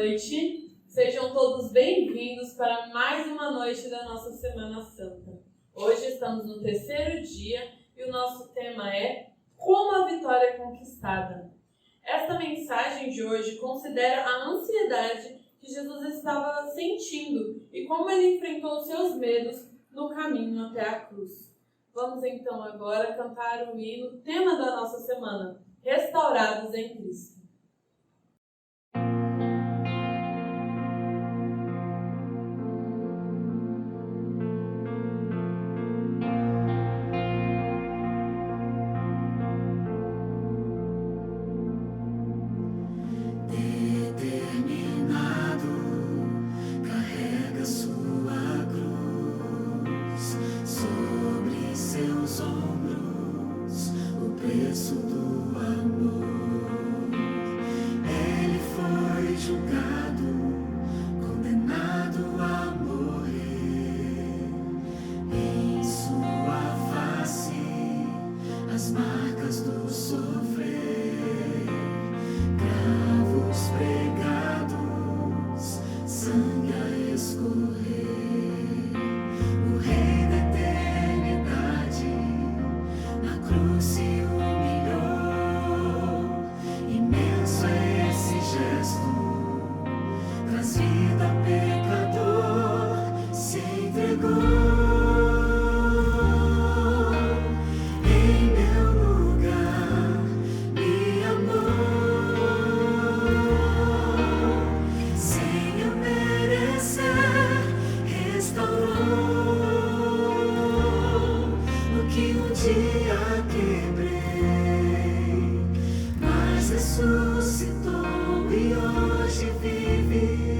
noite. Sejam todos bem-vindos para mais uma noite da nossa Semana Santa. Hoje estamos no terceiro dia e o nosso tema é Como a Vitória é Conquistada. Esta mensagem de hoje considera a ansiedade que Jesus estava sentindo e como ele enfrentou os seus medos no caminho até a cruz. Vamos então agora cantar o hino, tema da nossa semana, Restaurados em Cristo. Ressuscitou e hoje vive.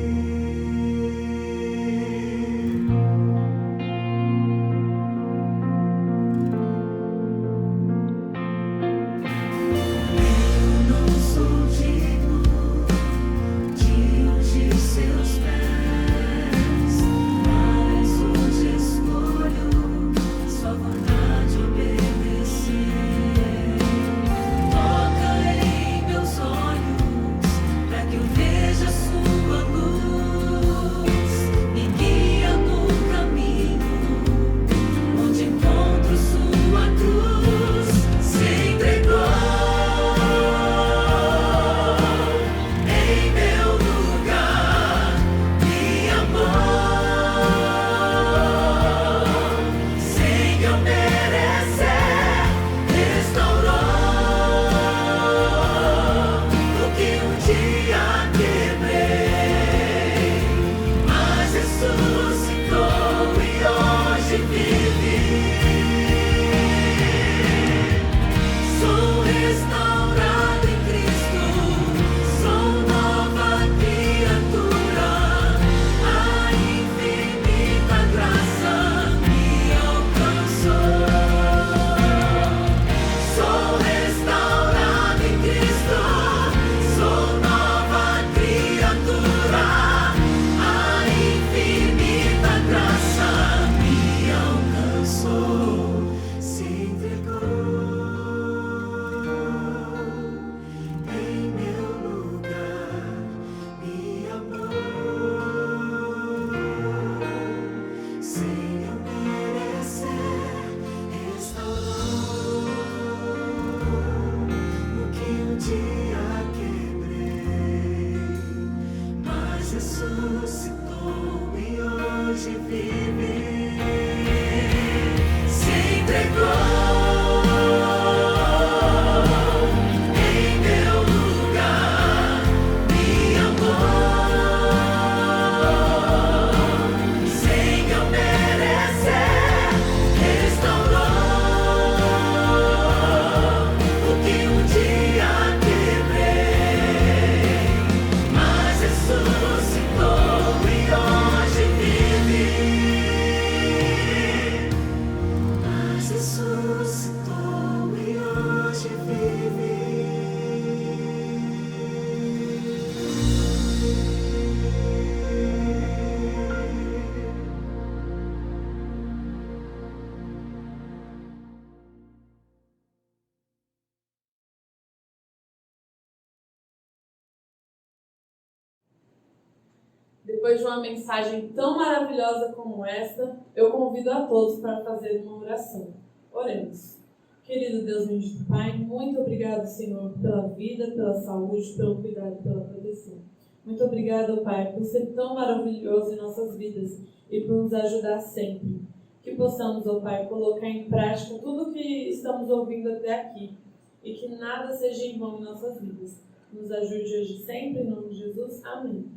Depois de uma mensagem tão maravilhosa como esta, eu convido a todos para fazer uma oração. Oremos. Querido Deus bendito Pai, muito obrigado, Senhor, pela vida, pela saúde, pelo cuidado, pela proteção. Muito obrigado, Pai, por ser tão maravilhoso em nossas vidas e por nos ajudar sempre. Que possamos, ó Pai, colocar em prática tudo o que estamos ouvindo até aqui e que nada seja em vão em nossas vidas. Nos ajude hoje e sempre, em nome de Jesus. Amém.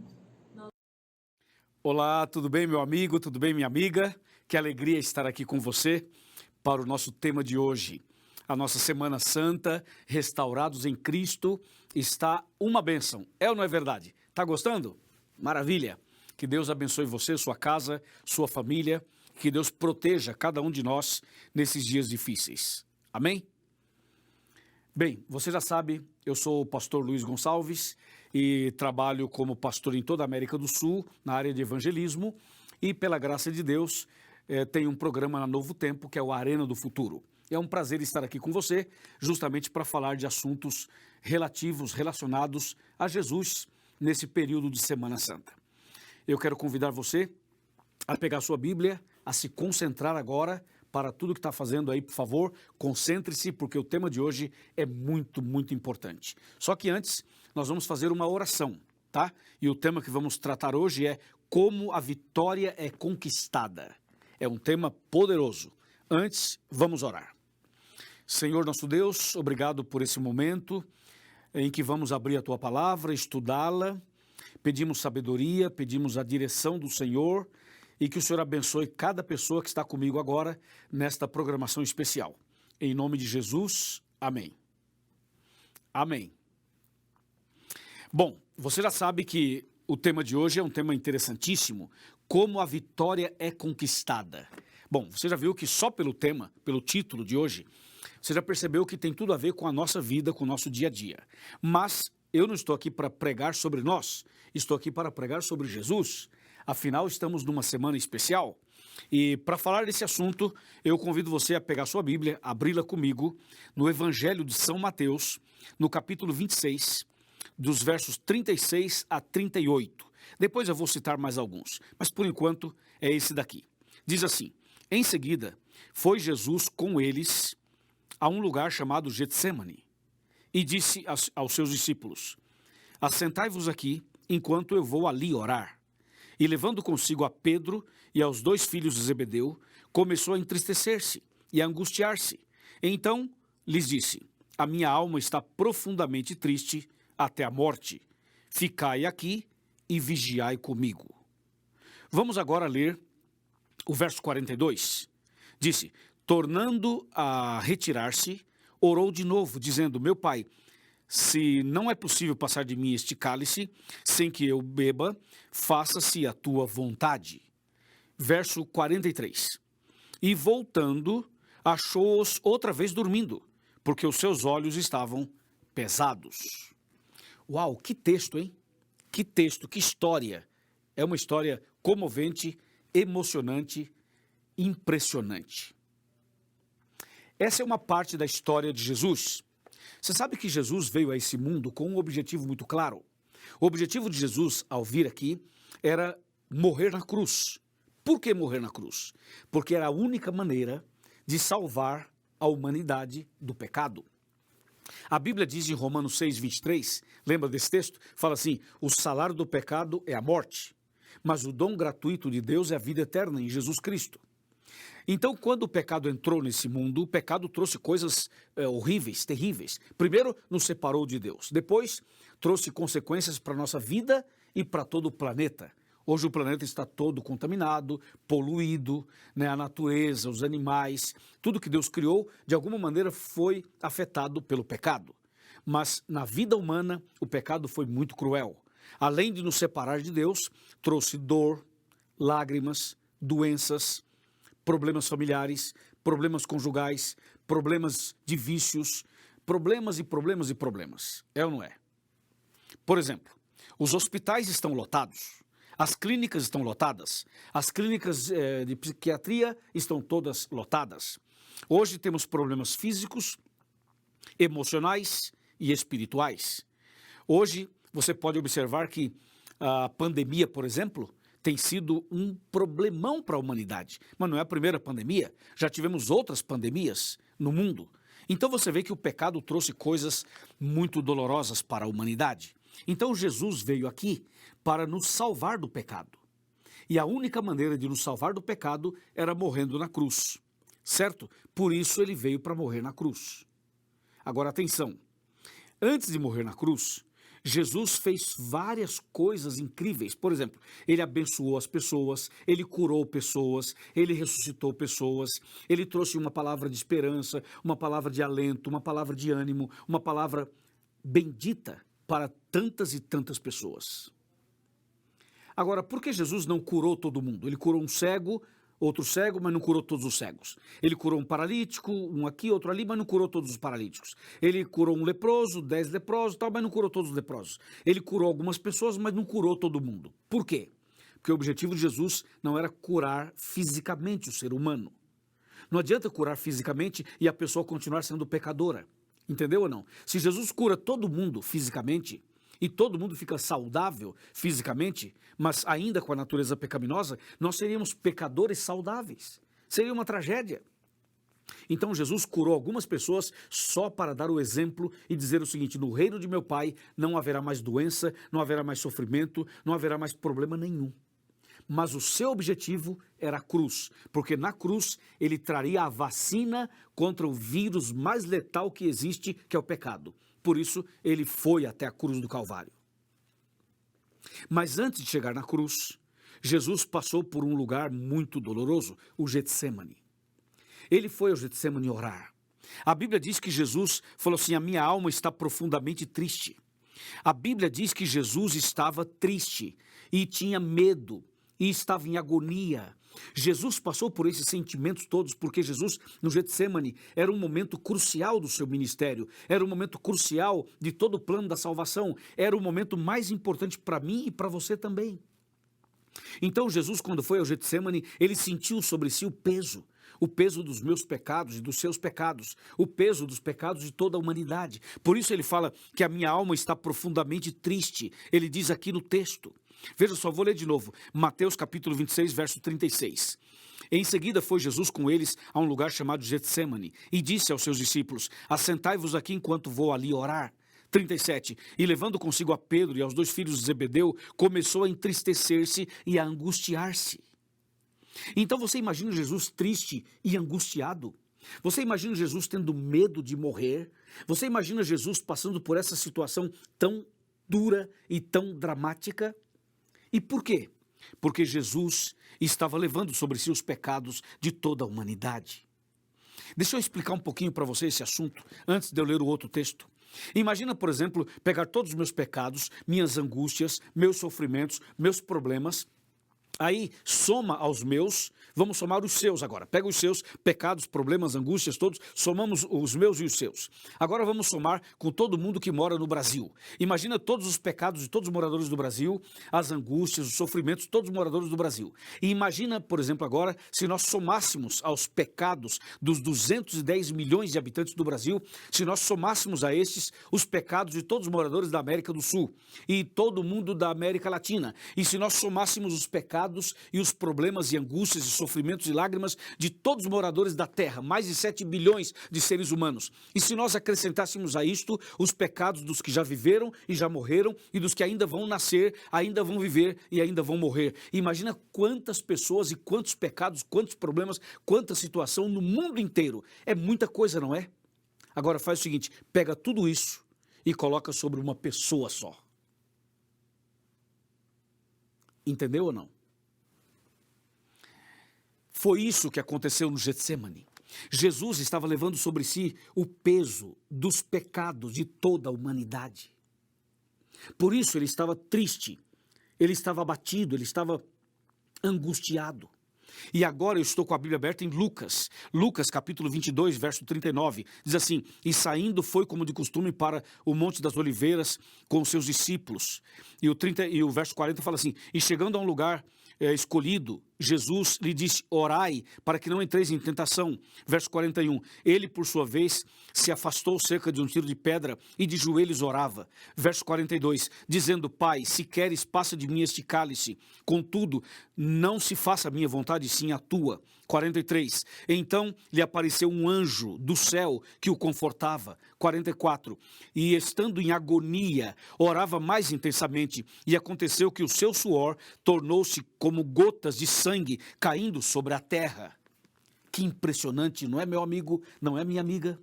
Olá, tudo bem, meu amigo? Tudo bem, minha amiga? Que alegria estar aqui com você para o nosso tema de hoje. A nossa Semana Santa, restaurados em Cristo, está uma bênção. É ou não é verdade? Tá gostando? Maravilha! Que Deus abençoe você, sua casa, sua família. Que Deus proteja cada um de nós nesses dias difíceis. Amém? Bem, você já sabe, eu sou o pastor Luiz Gonçalves e trabalho como pastor em toda a América do Sul, na área de evangelismo, e pela graça de Deus, tenho um programa na Novo Tempo, que é o Arena do Futuro. É um prazer estar aqui com você, justamente para falar de assuntos relacionados a Jesus nesse período de Semana Santa. Eu quero convidar você a pegar sua Bíblia, a se concentrar agora para tudo que está fazendo aí, por favor, concentre-se, porque o tema de hoje é muito, muito importante. Só que antes, nós vamos fazer uma oração, tá? E o tema que vamos tratar hoje é como a vitória é conquistada. É um tema poderoso. Antes, vamos orar. Senhor nosso Deus, obrigado por esse momento em que vamos abrir a Tua palavra, estudá-la. Pedimos sabedoria, pedimos a direção do Senhor e que o Senhor abençoe cada pessoa que está comigo agora nesta programação especial. Em nome de Jesus, amém. Amém. Bom, você já sabe que o tema de hoje é um tema interessantíssimo, como a vitória é conquistada. Bom, você já viu que só pelo tema, pelo título de hoje, você já percebeu que tem tudo a ver com a nossa vida, com o nosso dia a dia. Mas eu não estou aqui para pregar sobre nós, estou aqui para pregar sobre Jesus. Afinal, estamos numa semana especial. E para falar desse assunto, eu convido você a pegar sua Bíblia, abri-la comigo, no Evangelho de São Mateus, no capítulo 26, dos versos 36 a 38. Depois eu vou citar mais alguns, mas por enquanto é esse daqui. Diz assim: em seguida, foi Jesus com eles a um lugar chamado Getsêmani e disse aos seus discípulos: assentai-vos aqui enquanto eu vou ali orar. E levando consigo a Pedro e aos 2 filhos de Zebedeu, começou a entristecer-se e a angustiar-se. Então lhes disse: a minha alma está profundamente triste até a morte. Ficai aqui e vigiai comigo. Vamos agora ler o verso 42. Disse: tornando a retirar-se, orou de novo, dizendo: meu pai, se não é possível passar de mim este cálice, sem que eu beba, faça-se a tua vontade. Verso 43. E voltando, achou-os outra vez dormindo, porque os seus olhos estavam pesados. Uau, que texto, hein? Que texto, que história. É uma história comovente, emocionante, impressionante. Essa é uma parte da história de Jesus. Você sabe que Jesus veio a esse mundo com um objetivo muito claro. O objetivo de Jesus, ao vir aqui, era morrer na cruz. Por que morrer na cruz? Porque era a única maneira de salvar a humanidade do pecado. A Bíblia diz em Romanos 6, 23, lembra desse texto? Fala assim: o salário do pecado é a morte, mas o dom gratuito de Deus é a vida eterna em Jesus Cristo. Então, quando o pecado entrou nesse mundo, o pecado trouxe coisas horríveis, terríveis. Primeiro, nos separou de Deus. Depois, trouxe consequências para a nossa vida e para todo o planeta. Hoje o planeta está todo contaminado, poluído, né? A natureza, os animais, tudo que Deus criou, de alguma maneira foi afetado pelo pecado. Mas na vida humana, o pecado foi muito cruel. Além de nos separar de Deus, trouxe dor, lágrimas, doenças, problemas familiares, problemas conjugais, problemas de vícios, problemas e problemas e problemas. É ou não é? Por exemplo, os hospitais estão lotados, as clínicas estão lotadas, as clínicas de psiquiatria estão todas lotadas. Hoje temos problemas físicos, emocionais e espirituais. Hoje você pode observar que a pandemia, por exemplo, tem sido um problemão para a humanidade. Mas não é a primeira pandemia, já tivemos outras pandemias no mundo. Então você vê que o pecado trouxe coisas muito dolorosas para a humanidade. Então Jesus veio aqui para nos salvar do pecado. E a única maneira de nos salvar do pecado era morrendo na cruz, certo? Por isso ele veio para morrer na cruz. Agora atenção, antes de morrer na cruz, Jesus fez várias coisas incríveis. Por exemplo, ele abençoou as pessoas, ele curou pessoas, ele ressuscitou pessoas, ele trouxe uma palavra de esperança, uma palavra de alento, uma palavra de ânimo, uma palavra bendita para tantas e tantas pessoas. Agora, por que Jesus não curou todo mundo? Ele curou um cego, outro cego, mas não curou todos os cegos. Ele curou um paralítico, um aqui, outro ali, mas não curou todos os paralíticos. Ele curou um leproso, 10 leprosos, tal, mas não curou todos os leprosos. Ele curou algumas pessoas, mas não curou todo mundo. Por quê? Porque o objetivo de Jesus não era curar fisicamente o ser humano. Não adianta curar fisicamente e a pessoa continuar sendo pecadora. Entendeu ou não? Se Jesus cura todo mundo fisicamente e todo mundo fica saudável fisicamente, mas ainda com a natureza pecaminosa, nós seríamos pecadores saudáveis. Seria uma tragédia. Então Jesus curou algumas pessoas só para dar o exemplo e dizer o seguinte: no reino de meu Pai não haverá mais doença, não haverá mais sofrimento, não haverá mais problema nenhum. Mas o seu objetivo era a cruz, porque na cruz ele traria a vacina contra o vírus mais letal que existe, que é o pecado. Por isso, ele foi até a cruz do Calvário. Mas antes de chegar na cruz, Jesus passou por um lugar muito doloroso, o Getsemane. Ele foi ao Getsemane orar. A Bíblia diz que Jesus falou assim: a minha alma está profundamente triste. A Bíblia diz que Jesus estava triste e tinha medo e estava em agonia. Jesus passou por esses sentimentos todos porque Jesus, no Getsemane, era um momento crucial do seu ministério, era um momento crucial de todo o plano da salvação, era o momento mais importante para mim e para você também. Então Jesus, quando foi ao Getsemane, ele sentiu sobre si o peso dos meus pecados e dos seus pecados, o peso dos pecados de toda a humanidade. Por isso ele fala que a minha alma está profundamente triste, ele diz aqui no texto. Veja só, vou ler de novo, Mateus capítulo 26, verso 36. Em seguida foi Jesus com eles a um lugar chamado Getsemane e disse aos seus discípulos: assentai-vos aqui enquanto vou ali orar. 37. E levando consigo a Pedro e aos 2 filhos de Zebedeu, começou a entristecer-se e a angustiar-se. Então você imagina Jesus triste e angustiado? Você imagina Jesus tendo medo de morrer? Você imagina Jesus passando por essa situação tão dura e tão dramática? E por quê? Porque Jesus estava levando sobre si os pecados de toda a humanidade. Deixa eu explicar um pouquinho para você esse assunto, antes de eu ler o outro texto. Imagina, por exemplo, pegar todos os meus pecados, minhas angústias, meus sofrimentos, meus problemas, aí soma aos meus, vamos somar os seus agora. Pega os seus pecados, problemas, angústias todos, somamos os meus e os seus. Agora vamos somar com todo mundo que mora no Brasil. Imagina todos os pecados de todos os moradores do Brasil, as angústias, os sofrimentos de todos os moradores do Brasil. E imagina, por exemplo, agora, se nós somássemos aos pecados dos 210 milhões de habitantes do Brasil, se nós somássemos a estes os pecados de todos os moradores da América do Sul e todo mundo da América Latina. E se nós somássemos os pecados e os problemas e angústias e sofrimentos e lágrimas de todos os moradores da Terra, mais de 7 bilhões de seres humanos. E se nós acrescentássemos a isto os pecados dos que já viveram e já morreram e dos que ainda vão nascer, ainda vão viver e ainda vão morrer. Imagina quantas pessoas e quantos pecados, quantos problemas, quanta situação no mundo inteiro. É muita coisa, não é? Agora faz o seguinte, pega tudo isso e coloca sobre uma pessoa só. Entendeu ou não? Foi isso que aconteceu no Getsemane. Jesus estava levando sobre si o peso dos pecados de toda a humanidade. Por isso ele estava triste, ele estava abatido, ele estava angustiado. E agora eu estou com a Bíblia aberta em Lucas capítulo 22, verso 39, diz assim: e saindo foi como de costume para o Monte das Oliveiras com os seus discípulos. E o verso 40 fala assim: e chegando a um lugar escolhido, Jesus lhe disse, orai para que não entreis em tentação. Verso 41, ele por sua vez se afastou cerca de um tiro de pedra e de joelhos orava. Verso 42, dizendo, Pai, se queres passa de mim este cálice, contudo não se faça a minha vontade, sim a tua. 43, então lhe apareceu um anjo do céu que o confortava. 44, e estando em agonia, orava mais intensamente, e aconteceu que o seu suor tornou-se como gotas de sangue caindo sobre a terra. Que impressionante, não é, meu amigo? Não é, minha amiga?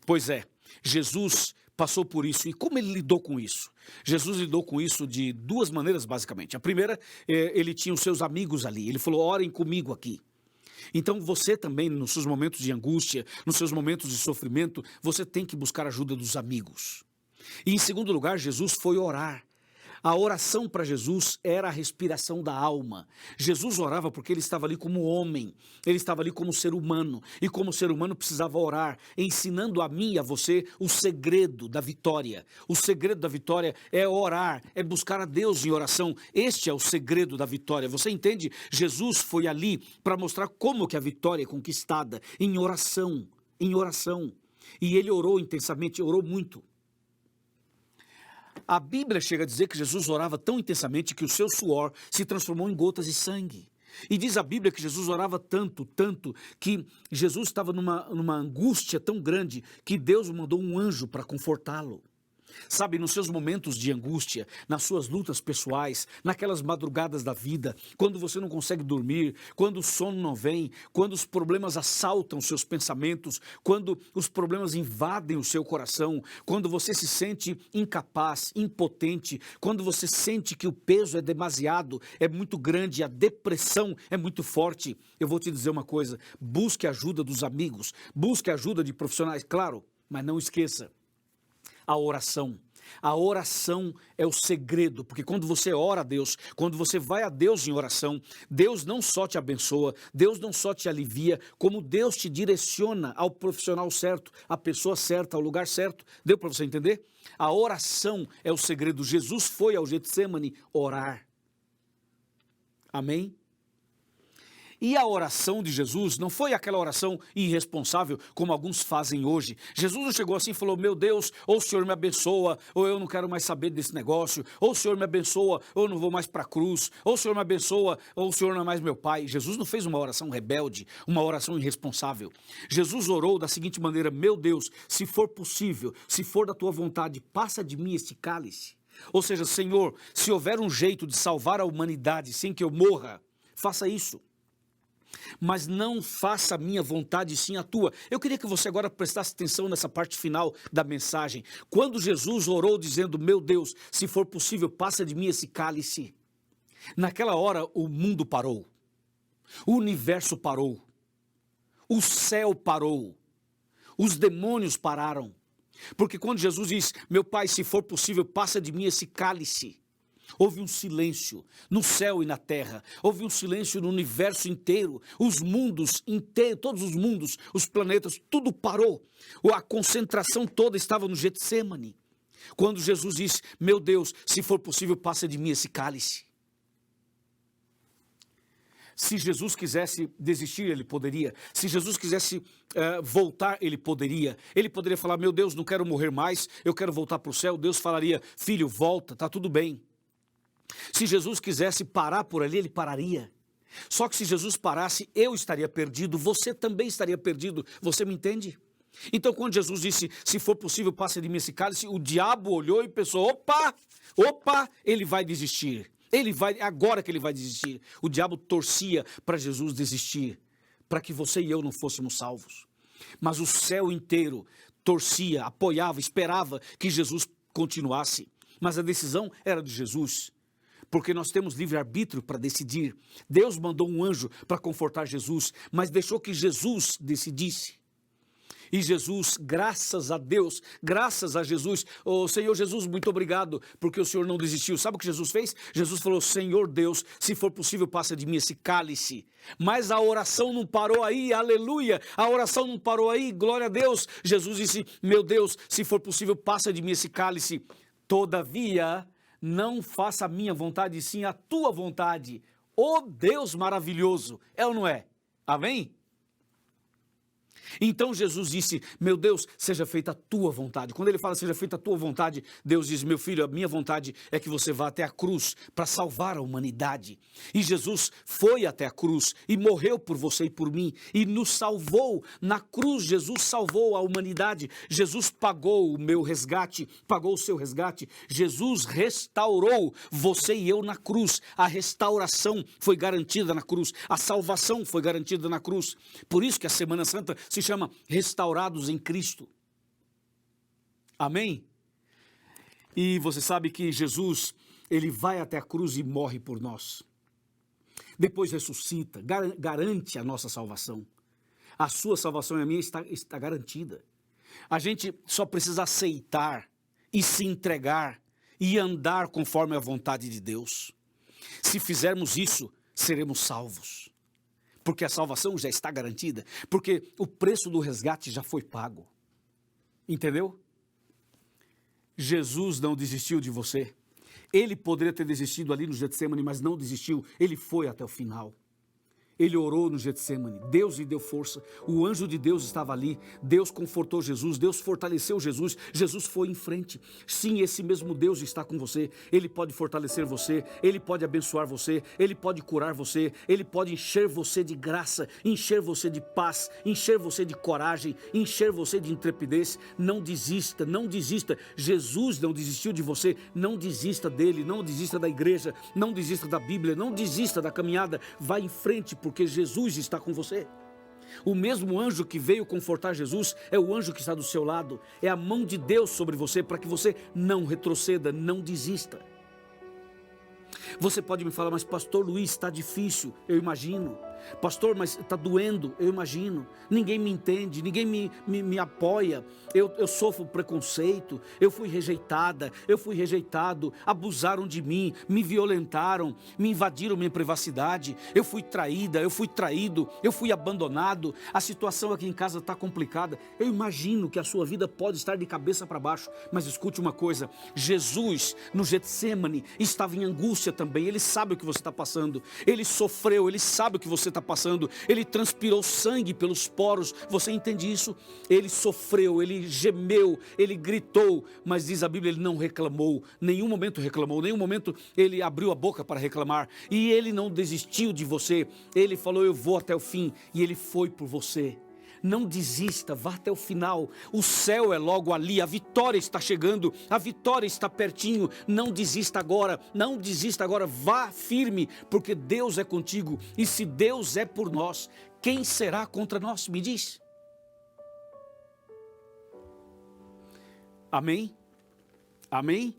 Pois é, Jesus passou por isso. E como ele lidou com isso? Jesus lidou com isso de duas maneiras, basicamente. A primeira, ele tinha os seus amigos ali. Ele falou, orem comigo aqui. Então você também, nos seus momentos de angústia, nos seus momentos de sofrimento, você tem que buscar a ajuda dos amigos. E em segundo lugar, Jesus foi orar. A oração para Jesus era a respiração da alma. Jesus orava porque ele estava ali como homem, ele estava ali como ser humano, e como ser humano precisava orar, ensinando a mim e a você o segredo da vitória. O segredo da vitória é orar, é buscar a Deus em oração. Este é o segredo da vitória. Você entende? Jesus foi ali para mostrar como que a vitória é conquistada, em oração, em oração. E ele orou intensamente, orou muito. A Bíblia chega a dizer que Jesus orava tão intensamente que o seu suor se transformou em gotas de sangue. E diz a Bíblia que Jesus orava tanto, que Jesus estava numa angústia tão grande que Deus mandou um anjo para confortá-lo. Sabe, nos seus momentos de angústia, nas suas lutas pessoais, naquelas madrugadas da vida, quando você não consegue dormir, quando o sono não vem, quando os problemas assaltam seus pensamentos, quando os problemas invadem o seu coração, quando você se sente incapaz, impotente, quando você sente que o peso é demasiado, é muito grande, a depressão é muito forte, eu vou te dizer uma coisa, busque a ajuda dos amigos, busque a ajuda de profissionais, claro, mas não esqueça, a oração. A oração é o segredo, porque quando você ora a Deus, quando você vai a Deus em oração, Deus não só te abençoa, Deus não só te alivia, como Deus te direciona ao profissional certo, à pessoa certa, ao lugar certo. Deu para você entender? A oração é o segredo. Jesus foi ao Getsemane orar. Amém? E a oração de Jesus não foi aquela oração irresponsável como alguns fazem hoje. Jesus não chegou assim e falou, meu Deus, ou o Senhor me abençoa, ou eu não quero mais saber desse negócio, ou o Senhor me abençoa, ou eu não vou mais para a cruz, ou o Senhor me abençoa, ou o Senhor não é mais meu pai. Jesus não fez uma oração rebelde, uma oração irresponsável. Jesus orou da seguinte maneira, meu Deus, se for possível, se for da tua vontade, passa de mim este cálice. Ou seja, Senhor, se houver um jeito de salvar a humanidade sem que eu morra, faça isso. Mas não faça a minha vontade, sim a tua. Eu queria que você agora prestasse atenção nessa parte final da mensagem. Quando Jesus orou dizendo, meu Deus, se for possível, passa de mim esse cálice. Naquela hora o mundo parou, o universo parou, o céu parou, os demônios pararam. Porque quando Jesus diz, meu Pai, se for possível, passa de mim esse cálice. Houve um silêncio no céu e na terra, houve um silêncio no universo inteiro, os mundos inteiros, todos os mundos, os planetas, tudo parou. A concentração toda estava no Getsemane. Quando Jesus disse, meu Deus, se for possível, passa de mim esse cálice. Se Jesus quisesse desistir, ele poderia. Se Jesus quisesse voltar, ele poderia. Ele poderia falar, meu Deus, não quero morrer mais, eu quero voltar para o céu. Deus falaria, filho, volta, está tudo bem. Se Jesus quisesse parar por ali, ele pararia. Só que se Jesus parasse, eu estaria perdido, você também estaria perdido. Você me entende? Então quando Jesus disse, se for possível, passe de mim esse cálice, o diabo olhou e pensou, opa, ele vai desistir. Agora que ele vai desistir. O diabo torcia para Jesus desistir, para que você e eu não fôssemos salvos. Mas o céu inteiro torcia, apoiava, esperava que Jesus continuasse. Mas a decisão era de Jesus. Porque nós temos livre-arbítrio para decidir. Deus mandou um anjo para confortar Jesus, mas deixou que Jesus decidisse. E Jesus, graças a Deus, graças a Jesus, Senhor Jesus, muito obrigado, porque o Senhor não desistiu. Sabe o que Jesus fez? Jesus falou, Senhor Deus, se for possível, passa de mim esse cálice. Mas a oração não parou aí, aleluia, a oração não parou aí, glória a Deus. Jesus disse, meu Deus, se for possível, passa de mim esse cálice. Todavia, não faça a minha vontade, sim a tua vontade. Oh Deus maravilhoso, é ou não é? Amém? Então Jesus disse, meu Deus, seja feita a tua vontade. Quando ele fala seja feita a tua vontade, Deus diz, meu filho, a minha vontade é que você vá até a cruz para salvar a humanidade. E Jesus foi até a cruz e morreu por você e por mim e nos salvou. Na cruz Jesus salvou a humanidade. Jesus pagou o meu resgate, pagou o seu resgate. Jesus restaurou você e eu na cruz. A restauração foi garantida na cruz. A salvação foi garantida na cruz. Por isso que a Semana Santa se chama restaurados em Cristo. Amém? E você sabe que Jesus, ele vai até a cruz e morre por nós. Depois ressuscita, garante a nossa salvação. A sua salvação e a minha está garantida. A gente só precisa aceitar e se entregar e andar conforme a vontade de Deus. Se fizermos isso, seremos salvos. Porque a salvação já está garantida, porque o preço do resgate já foi pago. Entendeu? Jesus não desistiu de você. Ele poderia ter desistido ali no Getsemane, mas não desistiu. Ele foi até o final. Ele orou no Getsemane, Deus lhe deu força, o anjo de Deus estava ali, Deus confortou Jesus, Deus fortaleceu Jesus, Jesus foi em frente. Sim, esse mesmo Deus está com você, Ele pode fortalecer você, Ele pode abençoar você, Ele pode curar você, Ele pode encher você de graça, encher você de paz, encher você de coragem, encher você de intrepidez. Não desista, não desista, Jesus não desistiu de você, não desista dele, não desista da igreja, não desista da Bíblia, não desista da caminhada, vai em frente, porque Jesus está com você. O mesmo anjo que veio confortar Jesus é o anjo que está do seu lado. É a mão de Deus sobre você para que você não retroceda, não desista. Você pode me falar, mas pastor Luiz, está difícil, eu imagino. Pastor, mas está doendo, eu imagino. Ninguém me entende, ninguém me apoia. Eu sofro preconceito, eu fui rejeitada, eu fui rejeitado. Abusaram de mim, me violentaram, me invadiram minha privacidade. Eu fui traída, eu fui traído, eu fui abandonado. A situação aqui em casa está complicada. Eu imagino que a sua vida pode estar de cabeça para baixo. Mas escute uma coisa, Jesus no Getsemane estava em angústia também. Ele sabe o que você está passando. Ele sofreu, ele sabe o que você está passando. Ele transpirou sangue pelos poros. Você entende isso? Ele sofreu, ele gemeu, ele gritou, mas diz a Bíblia, ele não reclamou, nenhum momento reclamou, nenhum momento ele abriu a boca para reclamar, e ele não desistiu de você. Ele falou, eu vou até o fim, e ele foi por você. Não desista, vá até o final. O céu é logo ali, a vitória está chegando, a vitória está pertinho. Não desista agora, não desista agora, vá firme, porque Deus é contigo. E se Deus é por nós, quem será contra nós? Me diz. Amém? Amém?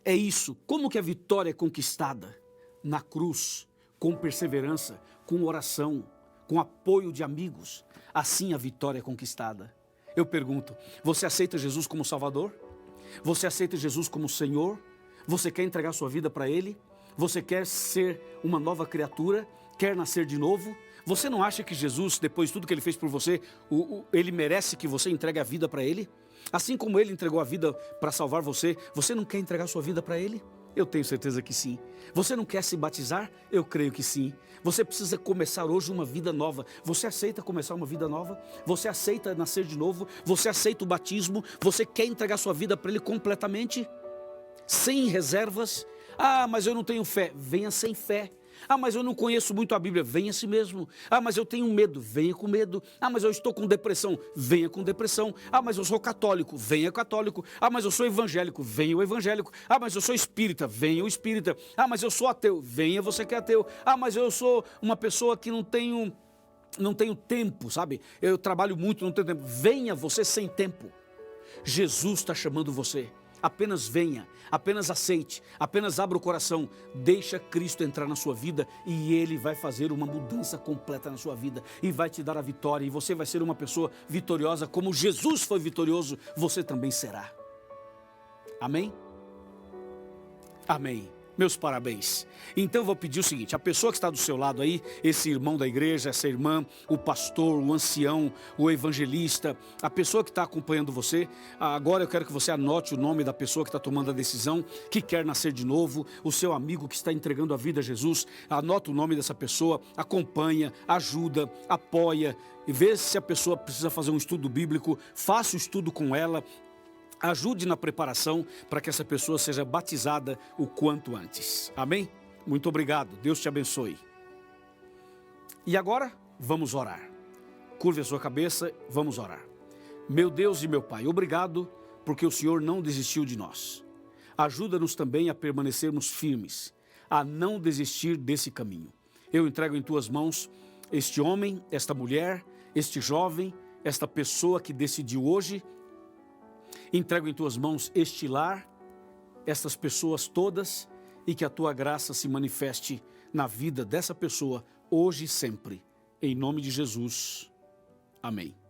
É isso. Como que a vitória é conquistada? Na cruz, com perseverança, com oração, com apoio de amigos. Assim a vitória é conquistada. Eu pergunto, você aceita Jesus como Salvador? Você aceita Jesus como Senhor? Você quer entregar sua vida para Ele? Você quer ser uma nova criatura? Quer nascer de novo? Você não acha que Jesus, depois de tudo que Ele fez por você, Ele merece que você entregue a vida para Ele? Assim como Ele entregou a vida para salvar você, você não quer entregar sua vida para Ele? Eu tenho certeza que sim. Você não quer se batizar? Eu creio que sim. Você precisa começar hoje uma vida nova. Você aceita começar uma vida nova? Você aceita nascer de novo? Você aceita o batismo? Você quer entregar sua vida para Ele completamente? Sem reservas? Ah, mas eu não tenho fé. Venha sem fé. Ah, mas eu não conheço muito a Bíblia. Venha assim mesmo. Ah, mas eu tenho medo. Venha com medo. Ah, mas eu estou com depressão. Venha com depressão. Ah, mas eu sou católico. Venha católico. Ah, mas eu sou evangélico. Venha o evangélico. Ah, mas eu sou espírita. Venha o espírita. Ah, mas eu sou ateu. Venha você que é ateu. Ah, mas eu sou uma pessoa que não tenho tempo, sabe? Eu trabalho muito, não tenho tempo. Venha você sem tempo. Jesus está chamando você. Apenas venha, apenas aceite, apenas abra o coração, deixa Cristo entrar na sua vida e Ele vai fazer uma mudança completa na sua vida e vai te dar a vitória, e você vai ser uma pessoa vitoriosa, como Jesus foi vitorioso, você também será. Amém? Amém. Meus parabéns. Então eu vou pedir o seguinte, a pessoa que está do seu lado aí, esse irmão da igreja, essa irmã, o pastor, o ancião, o evangelista, a pessoa que está acompanhando você, agora eu quero que você anote o nome da pessoa que está tomando a decisão, que quer nascer de novo, o seu amigo que está entregando a vida a Jesus, anota o nome dessa pessoa, acompanha, ajuda, apoia, e vê se a pessoa precisa fazer um estudo bíblico, faça o estudo com ela, ajude na preparação para que essa pessoa seja batizada o quanto antes. Amém? Muito obrigado. Deus te abençoe. E agora, vamos orar. Curve a sua cabeça, vamos orar. Meu Deus e meu Pai, obrigado porque o Senhor não desistiu de nós. Ajuda-nos também a permanecermos firmes, a não desistir desse caminho. Eu entrego em tuas mãos este homem, esta mulher, este jovem, esta pessoa que decidiu hoje. Entrego em tuas mãos este lar, estas pessoas todas, e que a tua graça se manifeste na vida dessa pessoa, hoje e sempre. Em nome de Jesus. Amém.